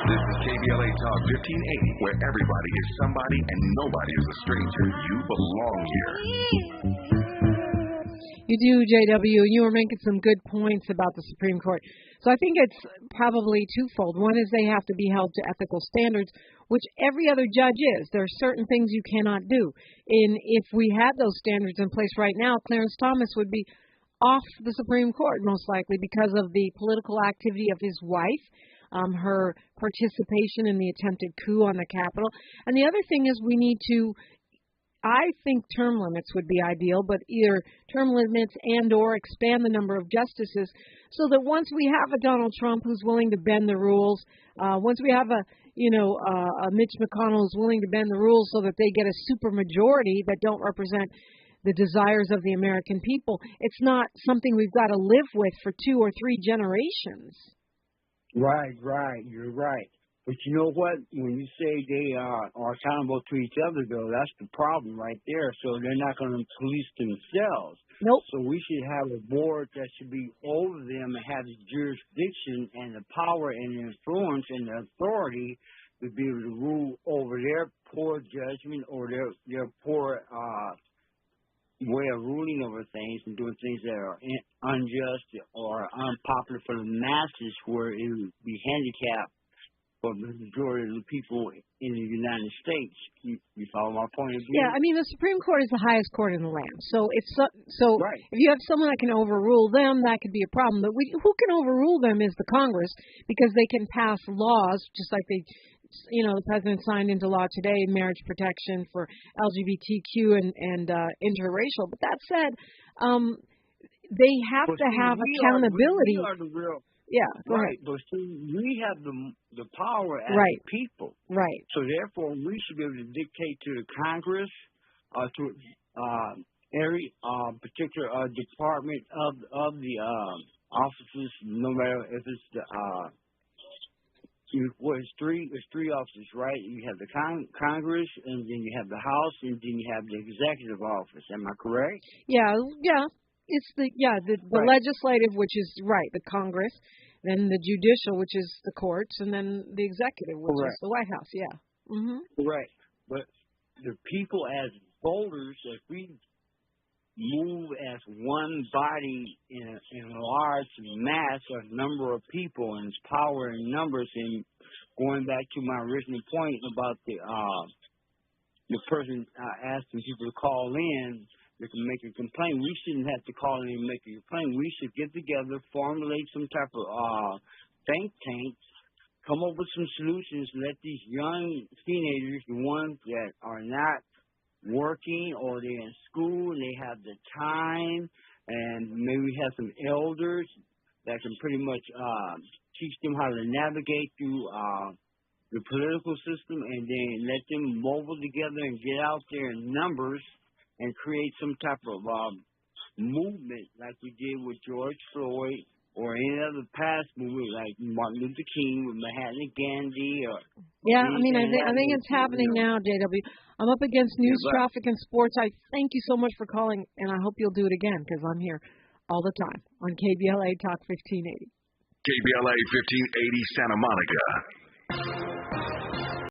[SPEAKER 7] This is KBLA Talk 1580, where everybody is somebody and nobody is a stranger. You belong here.
[SPEAKER 6] You do, JW. You were making some good points about the Supreme Court. So I think it's probably twofold. One is they have to be held to ethical standards, which every other judge is. There are certain things you cannot do. And if we had those standards in place right now, Clarence Thomas would be off the Supreme Court, most likely, because of the political activity of his wife, her participation in the attempted coup on the Capitol. And the other thing is we need to, I think term limits would be ideal, but either term limits and or expand the number of justices so that once we have a Donald Trump who's willing to bend the rules, once we have a Mitch McConnell who's willing to bend the rules so that they get a super majority that don't represent the desires of the American people, it's not something we've got to live with for 2 or 3 generations.
[SPEAKER 11] Right. You're right. But you know what? When you say they are accountable to each other, though, that's the problem right there. So they're not going to police themselves.
[SPEAKER 6] Nope.
[SPEAKER 11] So we should have a board that should be over them and have the jurisdiction and the power and the influence and the authority to be able to rule over their poor judgment or their poor way of ruling over things and doing things that are unjust or unpopular for the masses, where it would be handicapped for the majority of the people in the United States. You follow my point of view?
[SPEAKER 6] Yeah, I mean, the Supreme Court is the highest court in the land. So if if you have someone that can overrule them, that could be a problem. But who can overrule them is the Congress, because they can pass laws just like they, the president signed into law today marriage protection for LGBTQ and interracial. But that said, they have to have accountability.
[SPEAKER 11] We are the real.
[SPEAKER 6] Yeah,
[SPEAKER 11] right. But see, we have the power as people.
[SPEAKER 6] Right.
[SPEAKER 11] So therefore, we should be able to dictate to the Congress, to every particular department of the offices, no matter if it's the it's three offices, right? You have the Congress, and then you have the House, and then you have the executive office. Am I correct?
[SPEAKER 6] Yeah. It's the legislative, which is the Congress, then the judicial, which is the courts, and then the executive, which is the White House. Yeah. Mm-hmm.
[SPEAKER 11] Correct. But the people as voters, if we move as one body in a large mass or number of people, and its power in numbers, and going back to my original point about the person asking people to call in, they can make a complaint. We shouldn't have to call in and make a complaint. We should get together, formulate some type of think tank, come up with some solutions, let these young teenagers, the ones that are not working or they're in school and they have the time, and maybe we have some elders that can pretty much teach them how to navigate through the political system, and then let them mobile together and get out there in numbers and create some type of movement like we did with George Floyd or any other past movement like Martin Luther King with Mahatma Gandhi.
[SPEAKER 6] I think it's happening now, JW. I'm up against news, traffic, and sports. I thank you so much for calling, and I hope you'll do it again, because I'm here all the time on KBLA Talk 1580.
[SPEAKER 7] KBLA 1580 Santa Monica.